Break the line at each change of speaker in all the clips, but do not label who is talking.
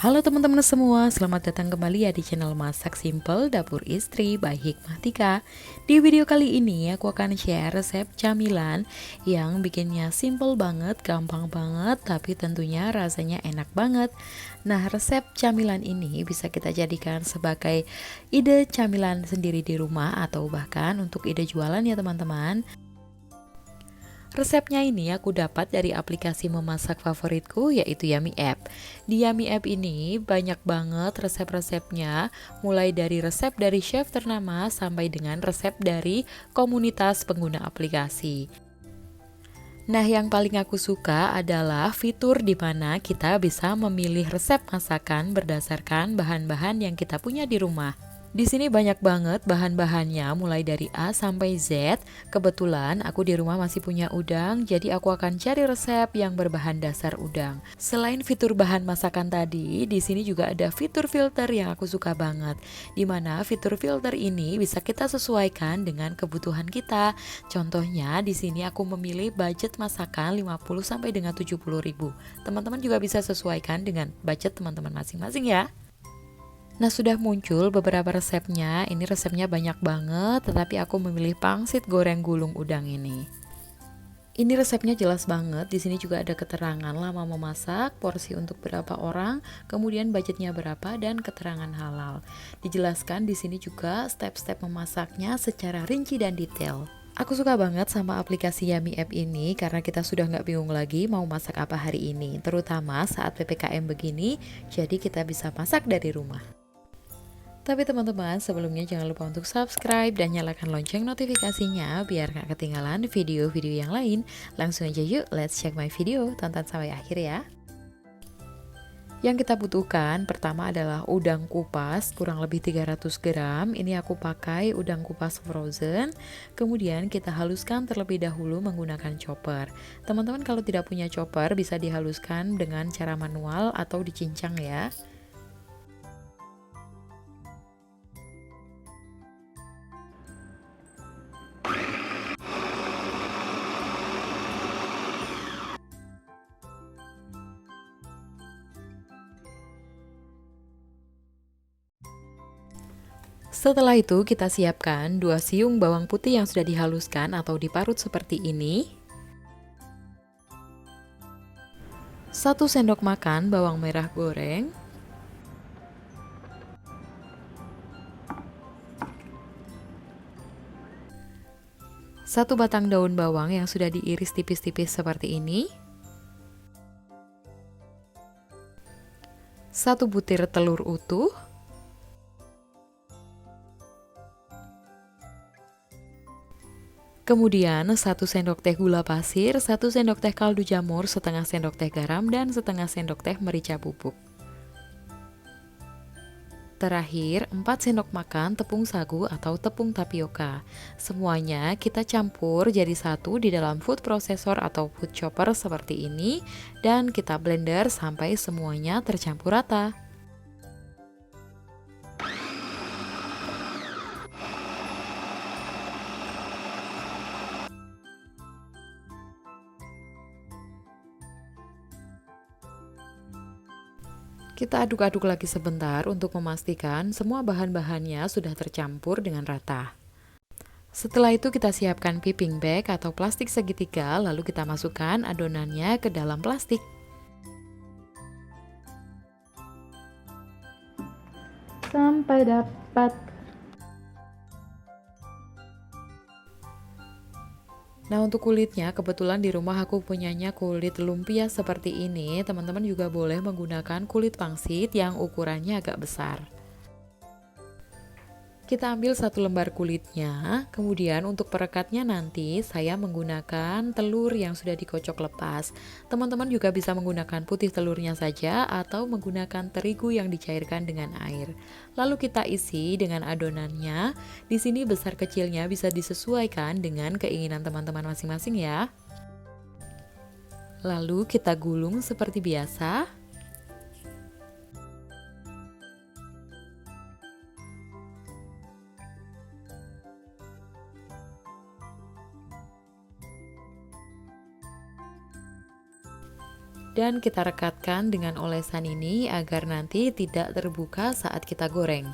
Halo teman-teman semua, selamat datang kembali ya di channel Masak Simple Dapur Istri by Hikmah Tika. Di video kali ini aku akan share resep camilan yang bikinnya simple banget, gampang banget, tapi tentunya rasanya enak banget. Nah, resep camilan ini bisa kita jadikan sebagai ide camilan sendiri di rumah atau bahkan untuk ide jualan ya teman-teman. Resepnya ini aku dapat dari aplikasi memasak favoritku yaitu Yummy App. Di Yummy App ini banyak banget resep-resepnya, mulai dari resep dari chef ternama sampai dengan resep dari komunitas pengguna aplikasi. Nah, yang paling aku suka adalah fitur di mana kita bisa memilih resep masakan berdasarkan bahan-bahan yang kita punya di rumah. Di sini banyak banget bahan-bahannya mulai dari A sampai Z. Kebetulan aku di rumah masih punya udang, jadi aku akan cari resep yang berbahan dasar udang. Selain fitur bahan masakan tadi, di sini juga ada fitur filter yang aku suka banget. Di mana fitur filter ini bisa kita sesuaikan dengan kebutuhan kita. Contohnya di sini aku memilih budget masakan 50 sampai dengan 70 ribu. Teman-teman juga bisa sesuaikan dengan budget teman-teman masing-masing ya. Nah, sudah muncul beberapa resepnya. Ini resepnya banyak banget, tetapi aku memilih pangsit goreng gulung udang ini. Ini resepnya jelas banget. Di sini juga ada keterangan lama memasak, porsi untuk berapa orang, kemudian budgetnya berapa dan keterangan halal. Dijelaskan di sini juga step-step memasaknya secara rinci dan detail. Aku suka banget sama aplikasi Yummy App ini karena kita sudah nggak bingung lagi mau masak apa hari ini, terutama saat PPKM begini, jadi kita bisa masak dari rumah. Tapi teman-teman, sebelumnya jangan lupa untuk subscribe dan nyalakan lonceng notifikasinya biar gak ketinggalan video-video yang lain. Langsung aja yuk, let's check my video, tonton sampai akhir ya. Yang kita butuhkan pertama adalah udang kupas kurang lebih 300 gram. Ini aku pakai udang kupas frozen. Kemudian kita haluskan terlebih dahulu menggunakan chopper. Teman-teman kalau tidak punya chopper bisa dihaluskan dengan cara manual atau dicincang ya. Setelah itu kita siapkan 2 siung bawang putih yang sudah dihaluskan atau diparut seperti ini. 1 sendok makan bawang merah goreng. 1 batang daun bawang yang sudah diiris tipis-tipis seperti ini. 1 butir telur utuh. Kemudian 1 sendok teh gula pasir, 1 sendok teh kaldu jamur, setengah sendok teh garam, dan setengah sendok teh merica bubuk. Terakhir, 4 sendok makan tepung sagu atau tepung tapioka. Semuanya kita campur jadi satu di dalam food processor atau food chopper seperti ini, dan kita blender sampai semuanya tercampur rata. Kita aduk-aduk lagi sebentar untuk memastikan semua bahan-bahannya sudah tercampur dengan rata. Setelah itu kita siapkan piping bag atau plastik segitiga, lalu kita masukkan adonannya ke dalam plastik. Sampai dapat. Nah, untuk kulitnya kebetulan di rumah aku punyanya kulit lumpia seperti ini. Teman-teman juga boleh menggunakan kulit pangsit yang ukurannya agak besar. Kita ambil 1 lembar kulitnya, kemudian untuk perekatnya nanti saya menggunakan telur yang sudah dikocok lepas. Teman-teman juga bisa menggunakan putih telurnya saja atau menggunakan terigu yang dicairkan dengan air. Lalu kita isi dengan adonannya. Di sini besar kecilnya bisa disesuaikan dengan keinginan teman-teman masing-masing ya. Lalu kita gulung seperti biasa. Dan kita rekatkan dengan olesan ini agar nanti tidak terbuka saat kita goreng.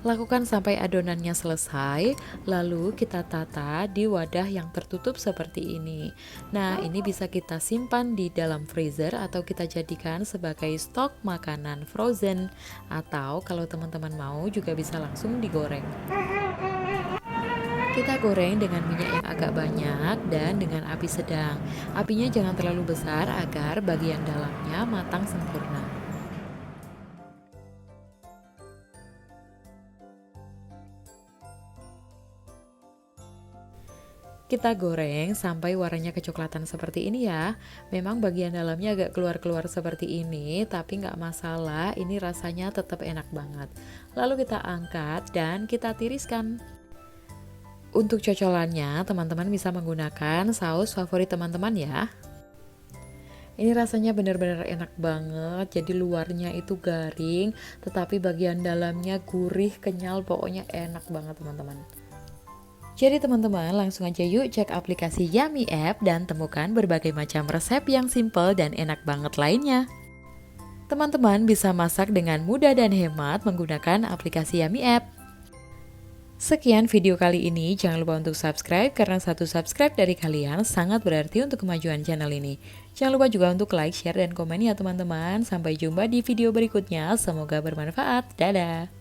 Lakukan sampai adonannya selesai, lalu kita tata di wadah yang tertutup seperti ini. Nah, ini bisa kita simpan di dalam freezer atau kita jadikan sebagai stok makanan frozen. Atau kalau teman-teman mau juga bisa langsung digoreng. Kita goreng dengan minyak yang agak banyak dan dengan api sedang. Apinya jangan terlalu besar agar bagian dalamnya matang sempurna. Kita goreng sampai warnanya kecoklatan seperti ini ya. Memang bagian dalamnya agak keluar-keluar seperti ini, tapi nggak masalah, ini rasanya tetap enak banget. Lalu kita angkat dan kita tiriskan. Untuk cocolannya, teman-teman bisa menggunakan saus favorit teman-teman ya. Ini rasanya benar-benar enak banget, jadi luarnya itu garing, tetapi bagian dalamnya gurih, kenyal, pokoknya enak banget teman-teman. Jadi teman-teman langsung aja yuk cek aplikasi Yummy App dan temukan berbagai macam resep yang simple dan enak banget lainnya. Teman-teman bisa masak dengan mudah dan hemat menggunakan aplikasi Yummy App. Sekian video kali ini, jangan lupa untuk subscribe karena satu subscribe dari kalian sangat berarti untuk kemajuan channel ini. Jangan lupa juga untuk like, share, dan komen ya teman-teman. Sampai jumpa di video berikutnya, semoga bermanfaat. Dadah!